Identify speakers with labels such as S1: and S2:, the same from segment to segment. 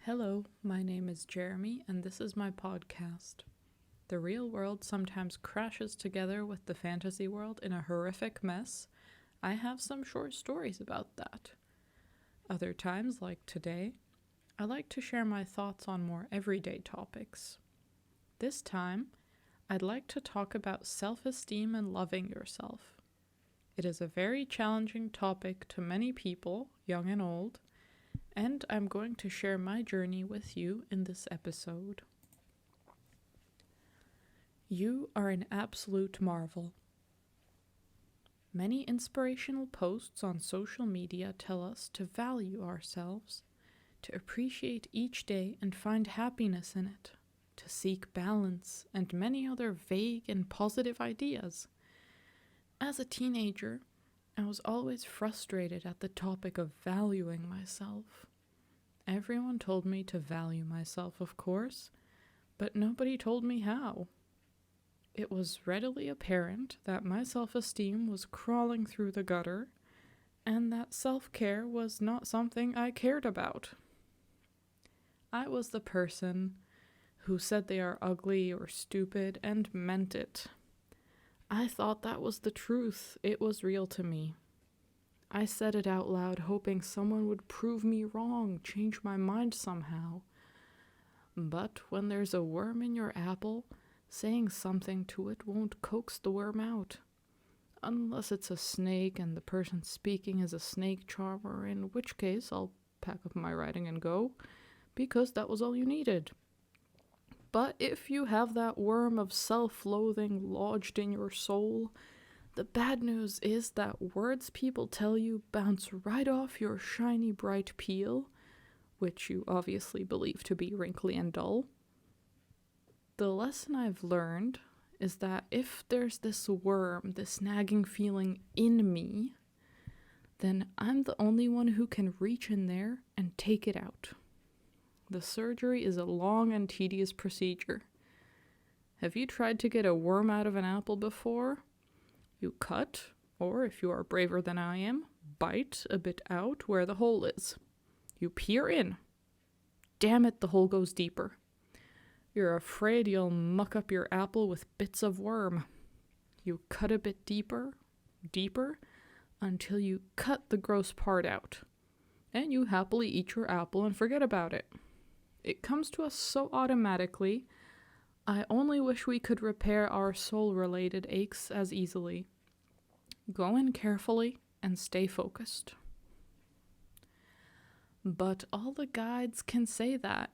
S1: Hello, my name is Jeremy, and this is my podcast. The real world sometimes crashes together with the fantasy world in a horrific mess. I have some short stories about that. Other times, like today, I like to share my thoughts on more everyday topics. This time, I'd like to talk about self-esteem and loving yourself. It is a very challenging topic to many people, young and old, and I'm going to share my journey with you in this episode. You are an absolute marvel. Many inspirational posts on social media tell us to value ourselves, to appreciate each day and find happiness in it, to seek balance, and many other vague and positive ideas. As a teenager, I was always frustrated at the topic of valuing myself. Everyone told me to value myself, of course, but nobody told me how. It was readily apparent that my self-esteem was crawling through the gutter, and that self-care was not something I cared about. I was the person who said they are ugly or stupid and meant it. I thought that was the truth. It was real to me. I said it out loud, hoping someone would prove me wrong, change my mind somehow. But when there's a worm in your apple, saying something to it won't coax the worm out. Unless it's a snake and the person speaking is a snake charmer, in which case I'll pack up my writing and go, because that was all you needed. But if you have that worm of self-loathing lodged in your soul, the bad news is that words people tell you bounce right off your shiny bright peel, which you obviously believe to be wrinkly and dull. The lesson I've learned is that if there's this worm, this nagging feeling in me, then I'm the only one who can reach in there and take it out. The surgery is a long and tedious procedure. Have you tried to get a worm out of an apple before? You cut, or if you are braver than I am, bite a bit out where the hole is. You peer in. Damn it, the hole goes deeper. You're afraid you'll muck up your apple with bits of worm. You cut a bit deeper, until you cut the gross part out. And you happily eat your apple and forget about it. It comes to us so automatically. I only wish we could repair our soul-related aches as easily. Go in carefully and stay focused. But all the guides can say that.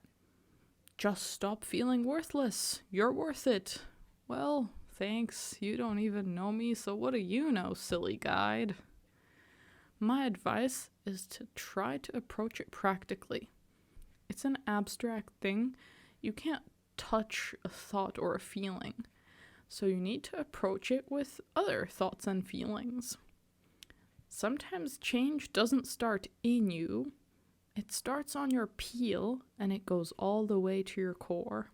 S1: Just stop feeling worthless. You're worth it. Well, thanks. You don't even know me, so what do you know, silly guide? My advice is to try to approach it practically. It's an abstract thing. You can't touch a thought or a feeling, so you need to approach it with other thoughts and feelings. Sometimes change doesn't start in you. It starts on your peel and it goes all the way to your core.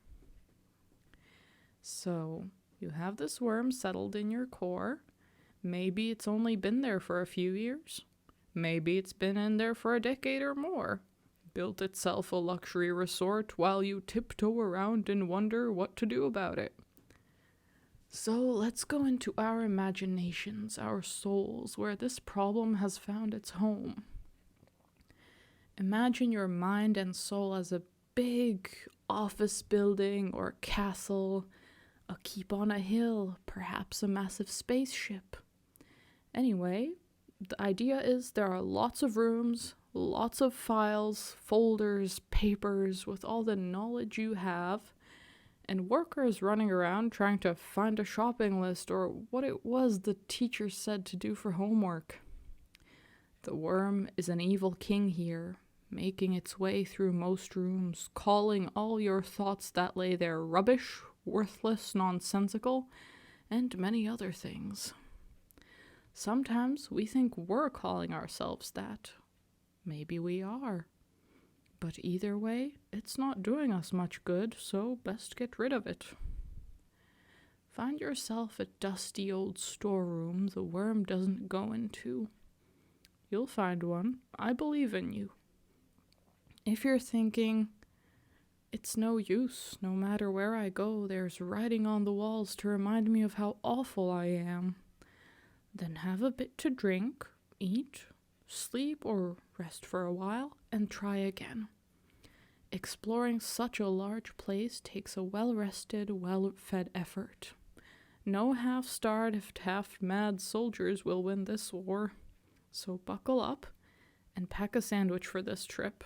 S1: So you have this worm settled in your core. Maybe it's only been there for a few years. Maybe it's been in there for a decade or more. Built itself a luxury resort while you tiptoe around and wonder what to do about it. So let's go into our imaginations, our souls, where this problem has found its home. Imagine your mind and soul as a big office building or castle, a keep on a hill, perhaps a massive spaceship. Anyway, the idea is there are lots of rooms, lots of files, folders, papers with all the knowledge you have, and workers running around trying to find a shopping list or what it was the teacher said to do for homework. The worm is an evil king here, making its way through most rooms, calling all your thoughts that lay there rubbish, worthless, nonsensical, and many other things. Sometimes we think we're calling ourselves that. Maybe we are. But either way, it's not doing us much good, so best get rid of it. Find yourself a dusty old storeroom the worm doesn't go into. You'll find one. I believe in you. If you're thinking, It's no use. No matter where I go, there's writing on the walls to remind me of how awful I am. Then have a bit to drink, eat, sleep, or rest for a while, and try again. Exploring such a large place takes a well-rested, well-fed effort. No half-starved, half-mad soldiers will win this war. So buckle up and pack a sandwich for this trip.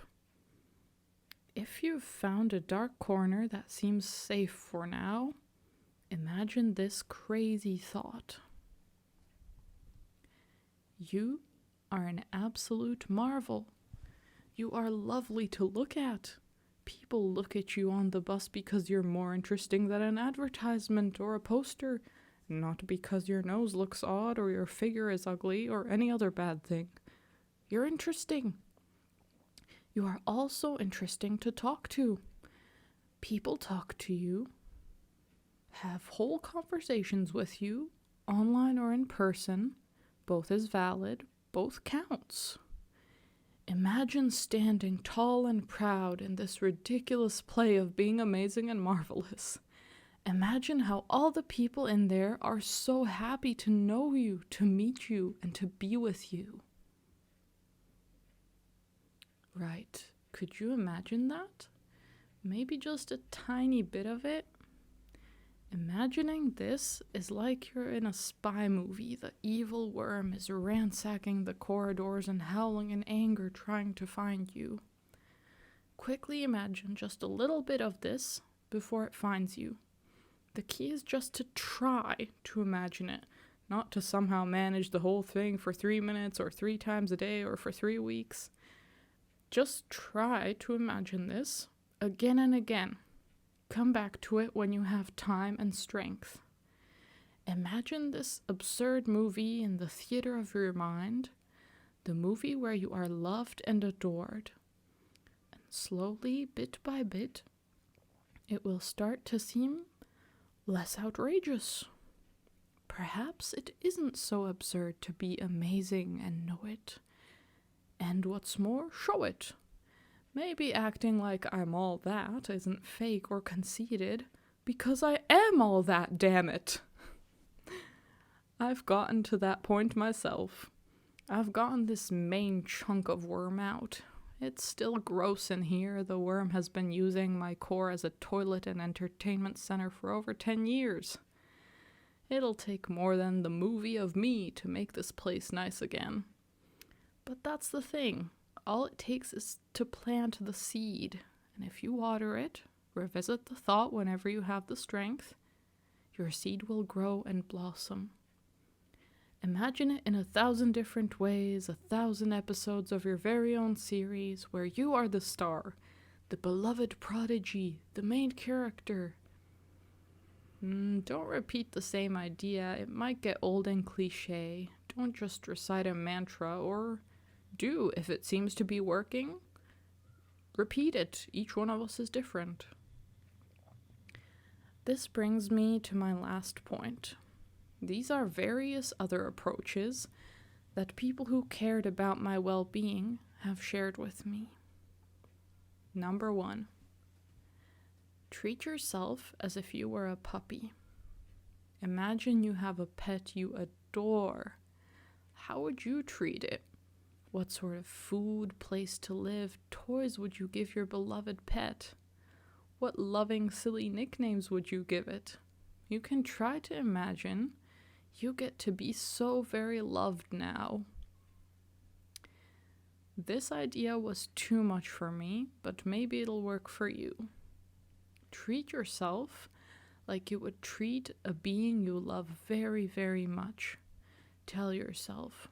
S1: If you've found a dark corner that seems safe for now, imagine this crazy thought. You are an absolute marvel. You are lovely to look at. People look at you on the bus because you're more interesting than an advertisement or a poster, not because your nose looks odd or your figure is ugly or any other bad thing. You're interesting. You are also interesting to talk to. People talk to you, have whole conversations with you, online or in person. Both is valid, both counts. Imagine standing tall and proud in this ridiculous play of being amazing and marvelous. Imagine how all the people in there are so happy to know you, to meet you, and to be with you. Right, could you imagine that? Maybe just a tiny bit of it? Imagining this is like you're in a spy movie. The evil worm is ransacking the corridors and howling in anger trying to find you. Quickly imagine just a little bit of this before it finds you. The key is just to try to imagine it, not to somehow manage the whole thing for 3 minutes or 3 times a day or for 3 weeks. Just try to imagine this again and again. Come back to it when you have time and strength. Imagine this absurd movie in the theater of your mind, the movie where you are loved and adored. And slowly, bit by bit, it will start to seem less outrageous. Perhaps it isn't so absurd to be amazing and know it. And what's more, show it. Maybe acting like I'm all that isn't fake or conceited, because I am all that, damn it. I've gotten to that point myself. I've gotten this main chunk of worm out. It's still gross in here. The worm has been using my core as a toilet and entertainment center for over 10 years. It'll take more than the movie of me to make this place nice again. But that's the thing. All it takes is to plant the seed, and if you water it, revisit the thought whenever you have the strength, your seed will grow and blossom. Imagine it in 1,000 different ways, 1,000 episodes of your very own series where you are the star, the beloved prodigy, the main character. Don't repeat the same idea. It might get old and cliche. Don't just recite a mantra, or do if it seems to be working. Repeat it. Each one of us is different. This brings me to my last point. These are various other approaches that people who cared about my well-being have shared with me. Number 1. Treat yourself as if you were a puppy. Imagine you have a pet you adore. How would you treat it? What sort of food, place to live, toys would you give your beloved pet? What loving, silly nicknames would you give it? You can try to imagine. You get to be so very loved now. This idea was too much for me, but maybe it'll work for you. Treat yourself like you would treat a being you love very, very much. Tell yourself,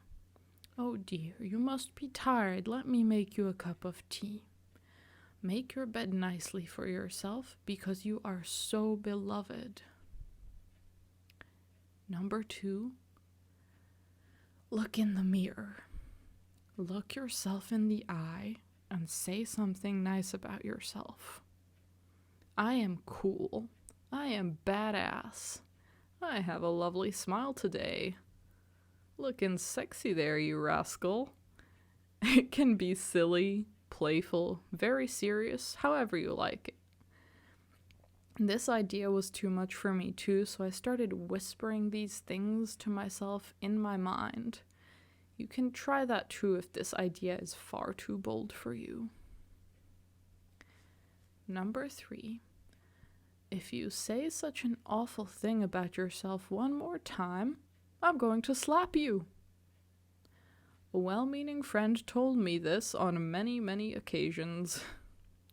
S1: "Oh dear, you must be tired. Let me make you a cup of tea." Make your bed nicely for yourself because you are so beloved. Number 2, look in the mirror. Look yourself in the eye and say something nice about yourself. I am cool. I am badass. I have a lovely smile today. Looking sexy there, you rascal. It can be silly, playful, very serious, however you like it. This idea was too much for me too, so I started whispering these things to myself in my mind. You can try that too if this idea is far too bold for you. Number 3. If you say such an awful thing about yourself one more time, I'm going to slap you. A well-meaning friend told me this on many, many occasions.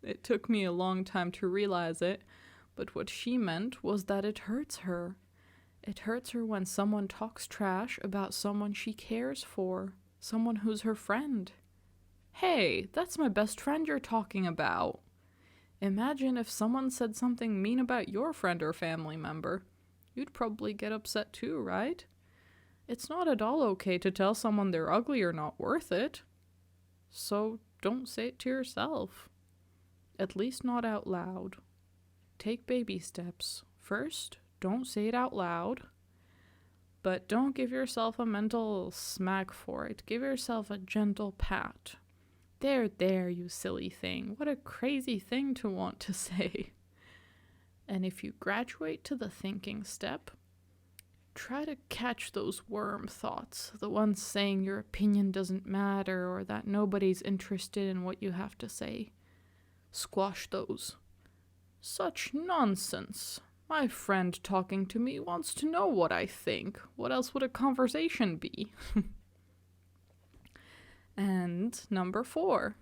S1: It took me a long time to realize it, but what she meant was that it hurts her. It hurts her when someone talks trash about someone she cares for, someone who's her friend. Hey, that's my best friend you're talking about. Imagine if someone said something mean about your friend or family member. You'd probably get upset too, right? It's not at all okay to tell someone they're ugly or not worth it. So don't say it to yourself. At least not out loud. Take baby steps. First, don't say it out loud. But don't give yourself a mental smack for it. Give yourself a gentle pat. There, you silly thing. What a crazy thing to want to say. And if you graduate to the thinking step, try to catch those worm thoughts, the ones saying your opinion doesn't matter or that nobody's interested in what you have to say. Squash those. Such nonsense. My friend talking to me wants to know what I think. What else would a conversation be? And number 4.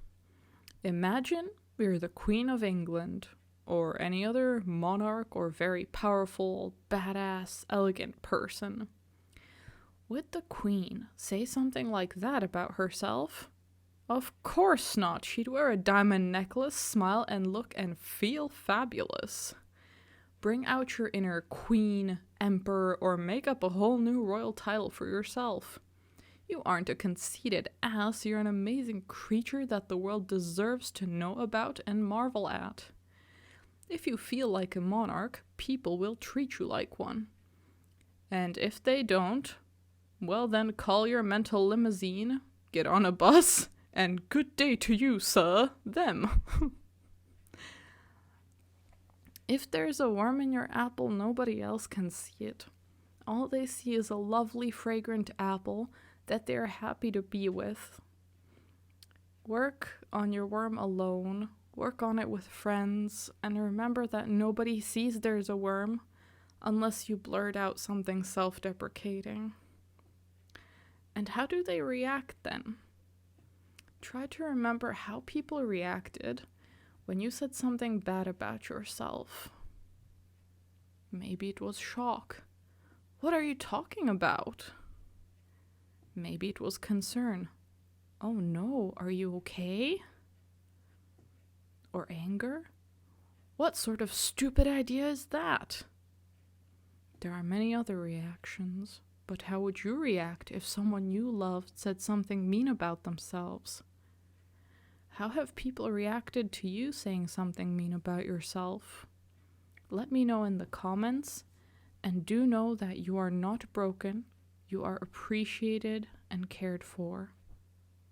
S1: Imagine we're the Queen of England, or any other monarch or very powerful, badass, elegant person. Would the Queen say something like that about herself? Of course not. She'd wear a diamond necklace, smile, and look and feel fabulous. Bring out your inner queen, emperor, or make up a whole new royal title for yourself. You aren't a conceited ass, you're an amazing creature that the world deserves to know about and marvel at. If you feel like a monarch, people will treat you like one. And if they don't, well then call your mental limousine, get on a bus, and good day to you, sir, them. If there's a worm in your apple, nobody else can see it. All they see is a lovely, fragrant apple that they're happy to be with. Work on your worm alone, work on it with friends, and remember that nobody sees there's a worm unless you blurt out something self-deprecating. And how do they react then? Try to remember how people reacted when you said something bad about yourself. Maybe it was shock. What are you talking about? Maybe it was concern. Oh no, are you okay? Or anger? What sort of stupid idea is that? There are many other reactions, but how would you react if someone you loved said something mean about themselves? How have people reacted to you saying something mean about yourself? Let me know in the comments, and do know that you are not broken, you are appreciated and cared for.